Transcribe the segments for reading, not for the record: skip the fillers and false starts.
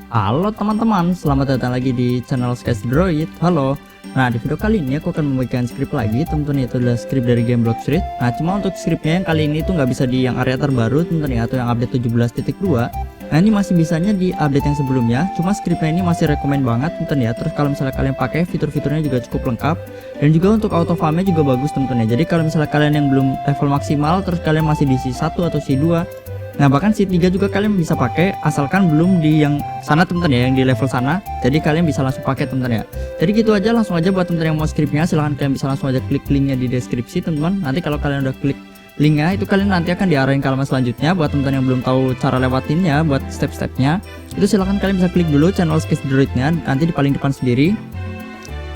Halo teman-teman, selamat datang lagi di channel Sketch Droid. Halo. Nah, di video kali ini aku akan membagikan script lagi, teman-teman, yaitu adalah script dari game Blox Fruit. Nah, cuma untuk scriptnya yang kali ini itu nggak bisa di yang area terbaru, teman-teman, ya, atau yang update 17.2. Nah, ini masih bisanya di update yang sebelumnya. Cuma scriptnya ini masih rekomend banget, teman-teman, ya. Terus kalau misalnya kalian pakai, fitur-fiturnya juga cukup lengkap. Dan juga untuk auto farmnya juga bagus, teman-teman, ya. Jadi kalau misalnya kalian yang belum level maksimal, terus kalian masih di C1 atau C2, nah bahkan C3 juga kalian bisa pakai asalkan belum di yang sana, teman-teman, ya, yang di level sana. Jadi kalian bisa langsung pakai, teman-teman, ya. Jadi gitu aja, langsung aja buat teman-teman yang mau scriptnya, silahkan kalian bisa langsung aja klik linknya di deskripsi, teman-teman. Nanti kalau kalian udah klik linknya, itu kalian nanti akan diarahin ke halaman selanjutnya. Buat teman-teman yang belum tahu cara lewatinnya, buat step-stepnya, itu silahkan kalian bisa klik dulu channel Sketch Droidnya, nanti di paling depan sendiri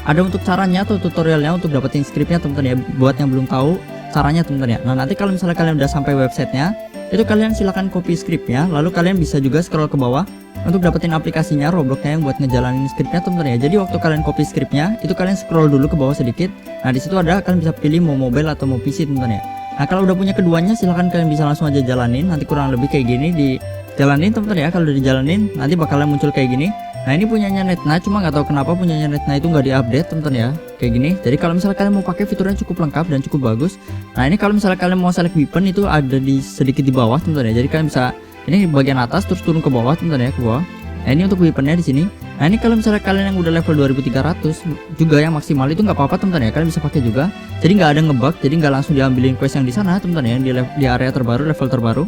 ada untuk caranya atau tutorialnya untuk dapetin scriptnya, teman-teman, ya, buat yang belum tahu caranya, teman-teman, ya. Nah, nanti kalau misalnya kalian udah sampai websitenya, itu kalian silahkan copy scriptnya, lalu kalian bisa juga scroll ke bawah untuk dapetin aplikasinya, Robloxnya yang buat ngejalanin scriptnya, teman-teman, ya. Jadi waktu kalian copy scriptnya, itu kalian scroll dulu ke bawah sedikit. Nah, di situ ada, kalian bisa pilih mau mobile atau mau PC, teman-teman, ya. Nah, kalau udah punya keduanya, silahkan kalian bisa langsung aja jalanin. Nanti kurang lebih kayak gini dijalanin, teman-teman, ya. Kalau udah dijalanin, nanti bakalan muncul kayak gini. Nah, ini punyanya Netna, cuma nggak tahu kenapa punyanya Netna itu nggak diupdate, teman-teman, ya, kayak gini. Jadi kalau misalnya kalian mau pakai, fiturnya cukup lengkap dan cukup bagus. Nah, ini kalau misalnya kalian mau select weapon, itu ada di sedikit di bawah, teman-teman, ya. Jadi kalian bisa ini bagian atas terus turun ke bawah, teman-teman, ya, ke bawah. Nah, ini untuk weaponnya di sini. Nah, ini kalau misalnya kalian yang udah level 2300 juga yang maksimal itu nggak apa-apa, teman-teman, ya. Kalian bisa pakai juga. Jadi nggak ada ngebug, jadi nggak langsung diambilin quest yang di sana, teman-teman, ya, yang di area terbaru, level terbaru.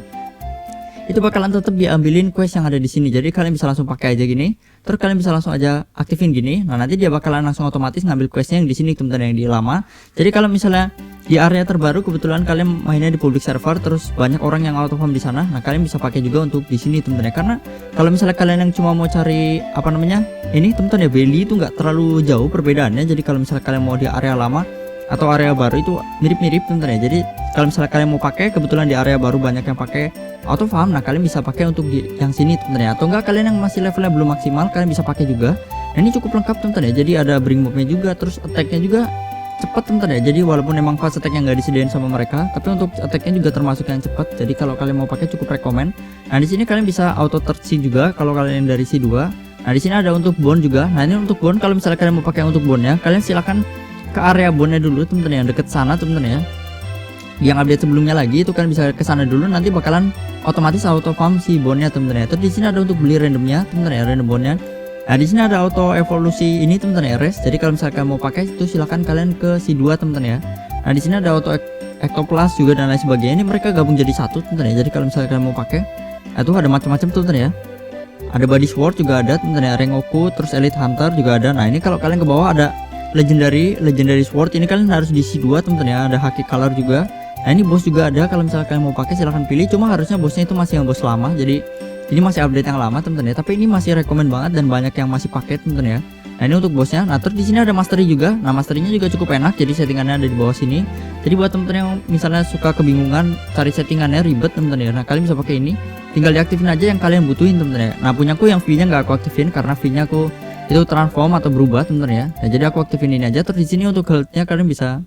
Itu bakalan tetap diambilin quest yang ada di sini. Jadi kalian bisa langsung pakai aja gini. Terus kalian bisa langsung aja aktifin gini. Nah, nanti dia bakalan langsung otomatis ngambil questnya yang di sini, teman-teman, yang di lama. Jadi kalau misalnya di area terbaru kebetulan kalian mainnya di public server, terus banyak orang yang auto farm di sana, nah kalian bisa pakai juga untuk di sini, teman-teman, ya. Karena kalau misalnya kalian yang cuma mau cari apa namanya ini, teman-teman, ya, value itu nggak terlalu jauh perbedaannya. Jadi kalau misalnya kalian mau di area lama atau area baru itu mirip-mirip, teman-teman, ya. Jadi kalau misalnya kalian mau pakai, kebetulan di area baru banyak yang pakai auto farm, nah kalian bisa pakai untuk di yang sini, teman-teman, ya. Atau enggak kalian yang masih levelnya belum maksimal, kalian bisa pakai juga. Nah, ini cukup lengkap, teman-teman, ya. Jadi ada bring mobnya juga, terus attacknya juga cepat, teman-teman, ya. Jadi walaupun emang fast attack yang nggak disediain sama mereka, tapi untuk attacknya juga termasuk yang cepat. Jadi kalau kalian mau pakai cukup rekomend. Nah, di sini kalian bisa auto terci juga kalau kalian yang dari C2. Nah, di sini ada untuk bond juga. Nah, ini untuk bond, kalau misalnya kalian mau pakai untuk bondnya, kalian silakan ke area bondnya dulu, teman-teman, yang deket sana, teman-teman, ya. Yang update sebelumnya lagi itu kan bisa ke sana dulu, nanti bakalan otomatis auto farm si bondnya, teman-teman, ya. Terus di sini ada untuk beli randomnya, teman-teman, ya, random bondnya. Nah, di sini ada auto evolusi ini, teman-teman, ya, rest. Jadi kalau misalkan mau pakai itu silahkan kalian ke C2, teman-teman, ya. Nah, di sini ada auto ectoplas juga dan lain sebagainya. Ini mereka gabung jadi satu, teman-teman, ya. Jadi kalau misalkan kalian mau pakai, nah, itu ada macam-macam, teman-teman, ya. Ada body sword juga ada, teman-teman, ya, Rengoku, terus elite hunter juga ada. Nah, ini kalau kalian ke bawah ada legendary sword, ini kalian harus di C2, teman-teman, ya. Ada haki color juga. Nah, ini bos juga ada, kalau misalnya kalian mau pakai silahkan pilih. Cuma harusnya bosnya itu masih yang bos lama, jadi ini masih update yang lama, teman-teman, ya. Tapi ini masih rekomend banget dan banyak yang masih pakai, teman-teman, ya. Nah, ini untuk bosnya. Nah, terus di sini ada mastery juga. Nah, masterynya juga cukup enak, jadi settingannya ada di bawah sini. Jadi buat teman-teman yang misalnya suka kebingungan cari settingannya ribet, teman-teman, ya. Nah, kalian bisa pakai ini. Tinggal diaktifin aja yang kalian butuhin, teman-teman, ya. Nah, punyaku yang V-nya nggak aku aktifin karena V-nya aku itu transform atau berubah, teman-teman, ya. Nah, jadi aku aktifin ini aja. Terus di sini untuk health-nya kalian bisa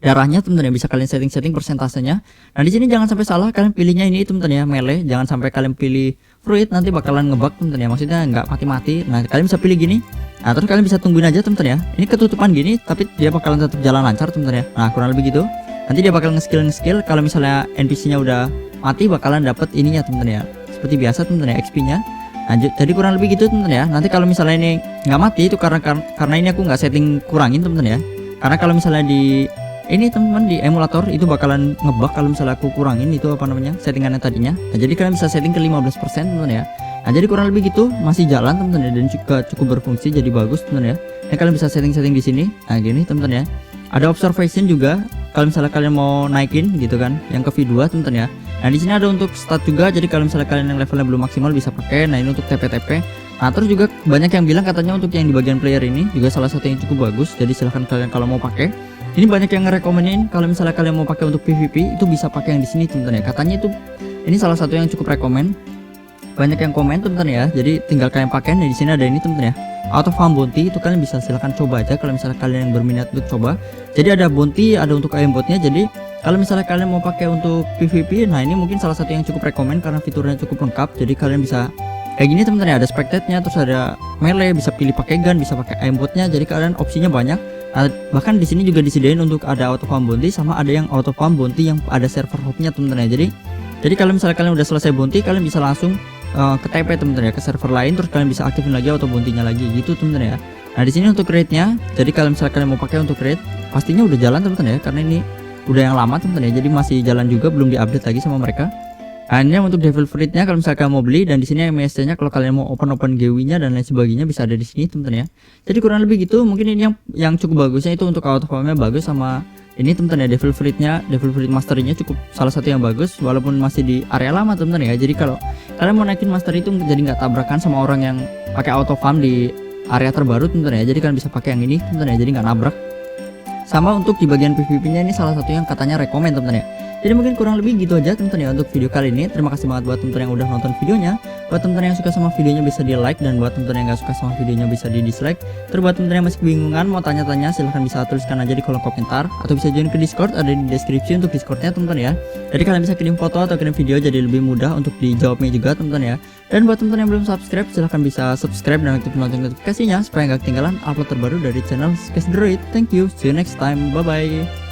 darahnya, teman-teman, ya, bisa kalian setting persentasenya. Nah, di sini jangan sampai salah, kalian pilihnya ini, teman-teman, ya, melee. Jangan sampai kalian pilih fruit, nanti bakalan ngebug, teman-teman, ya. Maksudnya nggak mati-mati. Nah, kalian bisa pilih gini. Nah, terus kalian bisa tungguin aja, teman-teman, ya. Ini ketutupan gini, tapi dia bakalan tetap jalan lancar, teman-teman, ya. Nah, kurang lebih gitu. Nanti dia bakal nge-skill. Kalau misalnya NPC-nya udah mati, bakalan dapat ininya, teman-teman, ya. Seperti biasa, teman-teman, ya, XP-nya. Nah, jadi kurang lebih gitu, teman-teman, ya. Nanti kalau misalnya ini nggak mati itu karena ini aku nggak setting kurangin, teman-teman, ya. Karena kalau misalnya di ini, teman-teman, di emulator itu bakalan ngebug kalau misalnya aku kurangin itu apa namanya settingannya tadinya. Nah, jadi kalian bisa setting ke 15%, teman-teman, ya. Nah, jadi kurang lebih gitu, masih jalan, teman-teman, ya, dan juga cukup berfungsi, jadi bagus, teman-teman, ya. Nah, kalian bisa setting di sini. Nah, gini, teman-teman, ya. Ada observation juga kalau misalnya kalian mau naikin gitu kan yang ke V2, teman-teman, ya. Nah, di sini ada untuk stat juga, jadi kalau misalnya kalian yang levelnya belum maksimal bisa pakai. Nah, ini untuk TP-TP. Nah, terus juga banyak yang bilang katanya untuk yang di bagian player ini juga salah satu yang cukup bagus. Jadi silahkan kalian kalau mau pakai. Ini banyak yang ngerekomenin kalau misalnya kalian mau pakai untuk PvP itu bisa pakai yang di sini, teman-teman, ya. Katanya itu ini salah satu yang cukup rekomen. Banyak yang komen, teman-teman, ya. Jadi tinggal kalian pakai. Nah, di sini ada ini, teman-teman, ya. Auto farm bounty itu kalian bisa silahkan coba aja kalau misalnya kalian yang berminat untuk coba. Jadi ada bounty, ada untuk aimbotnya. Jadi kalau misalnya kalian mau pakai untuk PvP, nah ini mungkin salah satu yang cukup rekomen karena fiturnya cukup lengkap. Jadi kalian bisa kayak gini teman-teman ya, ada spectate-nya, terus ada melee, bisa pilih pakai gun, bisa pakai aimbot-nya, jadi kalian opsinya banyak. Bahkan di sini juga disediain untuk ada auto farm bounty, sama ada yang auto farm bounty yang ada server hop-nya teman-teman ya. Jadi kalau misalnya kalian udah selesai bounty, kalian bisa langsung ke TP teman-teman ya, ke server lain, terus kalian bisa aktifin lagi auto bounty-nya lagi gitu teman-teman ya. Nah di sini untuk raid-nya, jadi kalau misalnya kalian mau pakai untuk raid, pastinya udah jalan teman-teman ya, karena ini udah yang lama teman-teman ya, jadi masih jalan juga, belum diupdate lagi sama mereka. Nah ini untuk devil fruit-nya kalau misalkan mau beli, dan di sini MSC-nya kalau kalian mau open GW-nya dan lain sebagainya bisa ada di sini teman-teman ya. Jadi kurang lebih gitu, mungkin ini yang cukup bagusnya itu untuk auto farm-nya bagus, sama ini teman-teman ya, devil fruit mastery-nya cukup salah satu yang bagus walaupun masih di area lama teman-teman ya. Jadi kalau kalian mau naikin mastery itu jadi nggak tabrakan sama orang yang pakai auto farm di area terbaru teman-teman ya. Jadi kalian bisa pakai yang ini teman-teman ya, jadi nggak nabrak. Sama untuk di bagian PVP-nya ini salah satu yang katanya rekomend teman-teman ya. Jadi mungkin kurang lebih gitu aja teman-teman ya untuk video kali ini. Terima kasih banget buat teman-teman yang udah nonton videonya. Buat teman-teman yang suka sama videonya bisa di like, dan buat teman-teman yang gak suka sama videonya bisa di dislike. Terus buat teman-teman yang masih kebingungan mau tanya-tanya, silahkan bisa tuliskan aja di kolom komentar, atau bisa join ke Discord, ada di deskripsi untuk Discordnya teman-teman ya. Jadi kalian bisa kirim foto atau kirim video, jadi lebih mudah untuk dijawabnya juga teman-teman ya. Dan buat teman-teman yang belum subscribe, silahkan bisa subscribe dan aktifkan lonceng notifikasinya supaya nggak ketinggalan upload terbaru dari channel Sketch Droid. Thank you, see you next time, bye bye.